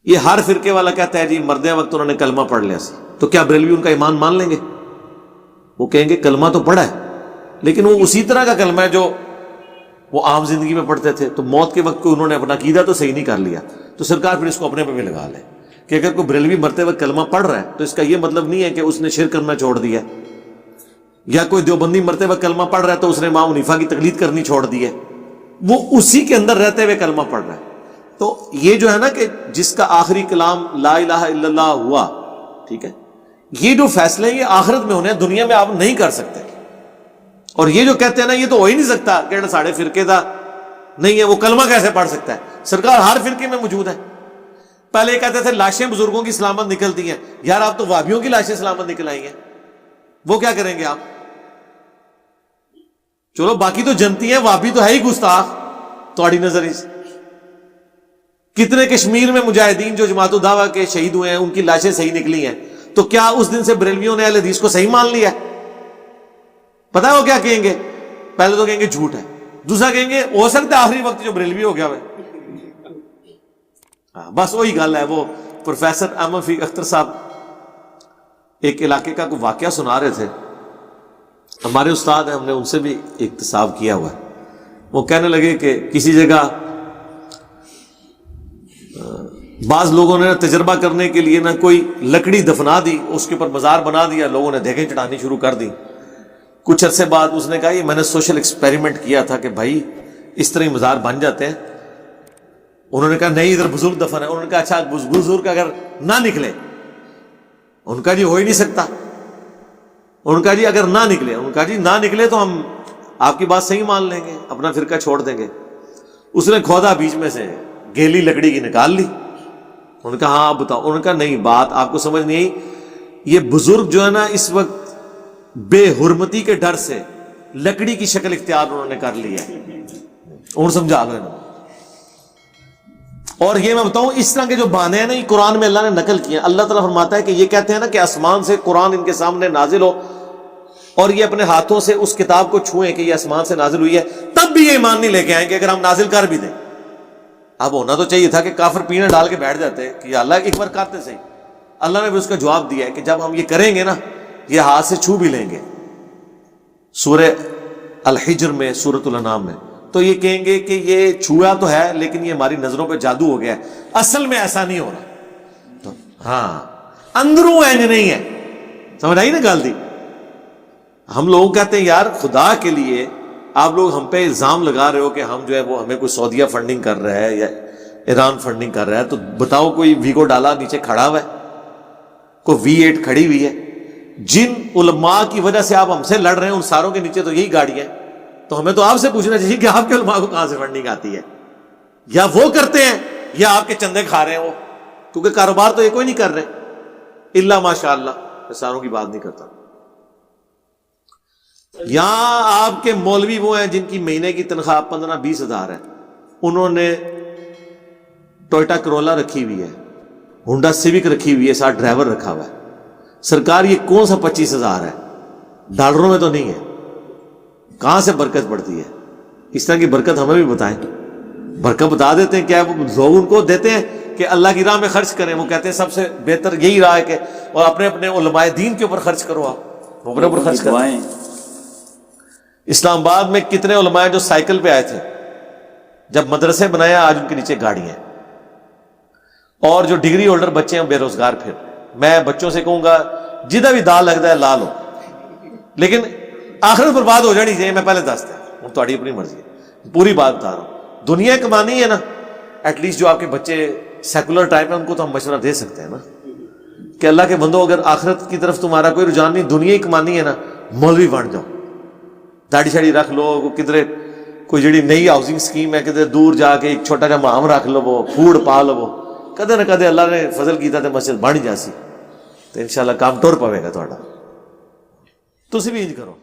یہ ہر فرقے والا کہتا ہے جی مردے وقت انہوں نے کلمہ پڑھ لیا سی، تو کیا بریلوی ان کا ایمان مان لیں گے؟ وہ کہیں گے کلمہ تو پڑھا ہے لیکن وہ اسی طرح کا کلمہ ہے جو وہ عام زندگی میں پڑھتے تھے، تو موت کے وقت کو انہوں نے اپنا عقیدہ تو صحیح نہیں کر لیا، تو سرکار پھر اس کو اپنے پہ بھی لگا لے کہ اگر کوئی بریلوی مرتے وقت کلمہ پڑھ رہا ہے تو اس کا یہ مطلب نہیں ہے کہ اس نے شرک کرنا چھوڑ دیا، یا کوئی دیوبندی مرتے وقت کلمہ پڑھ رہا ہے تو اس نے امام حنیفہ کی تقلید کرنی چھوڑ دی ہے، وہ اسی کے اندر رہتے ہوئے کلمہ پڑھ رہا ہے۔ تو یہ جو ہے نا کہ جس کا آخری کلام لا الہ الا اللہ ہوا، ٹھیک ہے، یہ جو فیصلے یہ آخرت میں ہونے ہیں، دنیا میں آپ نہیں کر سکتے۔ اور یہ جو کہتے ہیں نا یہ تو ہو ہی نہیں سکتا کہ ساڑھے فرقے دا نہیں ہے، وہ کلمہ کیسے پڑھ سکتا ہے؟ سرکار ہر فرقے میں موجود ہے۔ پہلے یہ کہتے تھے لاشیں بزرگوں کی سلامت نکلتی ہیں، یار آپ تو وہابیوں کی لاشیں سلامت نکل آئی ہیں، وہ کیا کریں گے آپ؟ چلو باقی تو جنتی ہیں، وہابی تو ہے ہی گستاخ تھوڑی نظر سے۔ کتنے کشمیر میں مجاہدین جو جماعت الدعوہ کے شہید ہوئے ہیں ان کی لاشیں صحیح نکلی ہیں، تو کیا اس دن سے بریلویوں نے اہل حدیث کو صحیح مان لیا؟ پتہ ہے وہ کیا کہیں گے؟ پہلے تو کہیں گے جھوٹ ہے، دوسرا کہیں گے ہو سکتا ہے آخری وقت جو بریلوی ہو گیا ہاں بس وہی گل ہے۔ وہ پروفیسر احمد فیق اختر صاحب ایک علاقے کا کوئی واقعہ سنا رہے تھے، ہمارے استاد ہیں، ہم نے ان سے بھی اکتساب کیا ہوا ہے۔ وہ کہنے لگے کہ کسی جگہ بعض لوگوں نے تجربہ کرنے کے لیے نہ کوئی لکڑی دفنا دی، اس کے اوپر مزار بنا دیا، لوگوں نے دیگیں چڑھانی شروع کر دی۔ کچھ عرصے بعد اس نے کہا یہ میں نے سوشل ایکسپیریمنٹ کیا تھا کہ بھائی اس طرح مزار بن جاتے ہیں۔ انہوں نے کہا نہیں ادھر بزرگ دفن ہے۔ انہوں نے کہا اچھا بزرگ اگر نہ نکلے؟ ان کا جی ہو ہی نہیں سکتا۔ ان کا جی اگر نہ نکلے، ان کا جی نہ نکلے تو ہم آپ کی بات صحیح مان لیں گے، اپنا فرقہ چھوڑ دیں گے۔ اس نے کھودا بیچ میں سے گیلی لکڑی کی نکال لی۔ انہوں نے کہا ہاں آپ بتاؤ۔ انہوں نے کہا نہیں بات آپ کو سمجھ نہیں آئی، یہ بزرگ جو ہے نا اس وقت بے حرمتی کے ڈر سے لکڑی کی شکل اختیار انہوں نے کر لی ہے۔ اور سمجھا لو انہوں۔ اور یہ میں بتاؤں اس طرح کے جو بہانے ہیں نا یہ قرآن میں اللہ نے نقل کیے ہیں۔ اللہ تعالیٰ فرماتا ہے کہ یہ کہتے ہیں نا کہ آسمان سے قرآن ان کے سامنے نازل ہو اور یہ اپنے ہاتھوں سے اس کتاب کو چھوئیں کہ یہ آسمان سے نازل ہوئی ہے، تب بھی یہ ایمان نہیں لے کے آئیں کہ اگر ہم نازل کر بھی دیں۔ اب ہونا تو چاہیے تھا کہ کافر پینے ڈال کے بیٹھ جاتے کہ یا اللہ ایک بار کرتے صحیح۔ اللہ نے بھی اس کا جواب دیا ہے کہ جب ہم یہ کریں گے نا یہ ہاتھ سے چھو بھی لیں گے، سورہ الحجر میں، سورۃ الانعام میں، تو یہ کہیں گے کہ یہ چھوا تو ہے لیکن یہ ہماری نظروں پہ جادو ہو گیا ہے، اصل میں ایسا نہیں ہو رہا۔ تو ہاں اندروں اینج نہیں ہے، سمجھ آئی نا گل دی؟ ہم لوگ کہتے ہیں یار خدا کے لیے آپ لوگ ہم پہ الزام لگا رہے ہو کہ ہم جو ہے وہ ہمیں کوئی سعودیہ فنڈنگ کر رہا ہے یا ایران فنڈنگ کر رہا ہے، تو بتاؤ کوئی ویگو ڈالا نیچے کھڑا ہوا ہے، کوئی V8 کھڑی ہوئی ہے؟ جن علماء کی وجہ سے آپ ہم سے لڑ رہے ہیں ان ساروں کے نیچے تو یہی گاڑیاں ہیں، تو ہمیں تو آپ سے پوچھنا چاہیے کہ آپ کے علماء کو کہاں سے فنڈنگ آتی ہے، یا وہ کرتے ہیں یا آپ کے چندے کھا رہے ہیں وہ، کیونکہ کاروبار تو یہ کوئی نہیں کر رہے الا ماشاء اللہ۔ میں ساروں کی بات نہیں کرتا۔ یہاں آپ کے مولوی وہ ہیں جن کی مہینے کی تنخواہ 15-20 ہزار ہے، انہوں نے ٹوئٹا کرولا رکھی ہوئی ہے، ہونڈا سیوک رکھی ہوئی ہے، ساتھ ڈرائیور رکھا ہوا ہے۔ سرکار یہ کون سا 25 ہزار ہے؟ ڈالروں میں تو نہیں ہے، کہاں سے برکت پڑتی ہے؟ اس طرح کی برکت ہمیں بھی بتائیں، برکت بتا دیتے ہیں کیا لوگ ان کو دیتے ہیں کہ اللہ کی راہ میں خرچ کریں، وہ کہتے ہیں سب سے بہتر یہی راہ ہے کہ اور اپنے اپنے علماء دین کے اوپر خرچ کرو، آپ اپنے اوپر خرچ کریں۔ اسلام آباد میں کتنے علماء ہیں جو سائیکل پہ آئے تھے، جب مدرسے بنایا آج ان کے نیچے گاڑیاں ہیں، اور جو ڈگری ہولڈر بچے ہیں بے روزگار پھر۔ میں بچوں سے کہوں گا جدھر بھی دال لگتا ہے لا لو، لیکن آخرت برباد ہو جانی چاہیے، میں پہلے دستا ہوں، تھوڑی اپنی مرضی ہے، پوری بات بتا رہا ہوں۔ دنیا کمانی ہے نا، ایٹ لیسٹ جو آپ کے بچے سیکولر ٹائپ ہیں ان کو تو ہم مشورہ دے سکتے ہیں نا کہ اللہ کے بندو اگر آخرت کی طرف تمہارا کوئی رجحان نہیں، دنیا ہی کمانی ہے نا، مولوی بن جاؤ، داڑھی شاڑی رکھ لو، کدھر کوئی جڑی نئی ہاؤسنگ اسکیم ہے کدھر دور جا کے ایک چھوٹا جا مہام رکھ لو، وہ پھوڑ پا لو، کدے نہ کدے اللہ نے فضل کیتا تے مسجد بن جاسی، تو انشاءاللہ کام ٹر پوے گا تہاڈا۔ تسی بھی انج کرو۔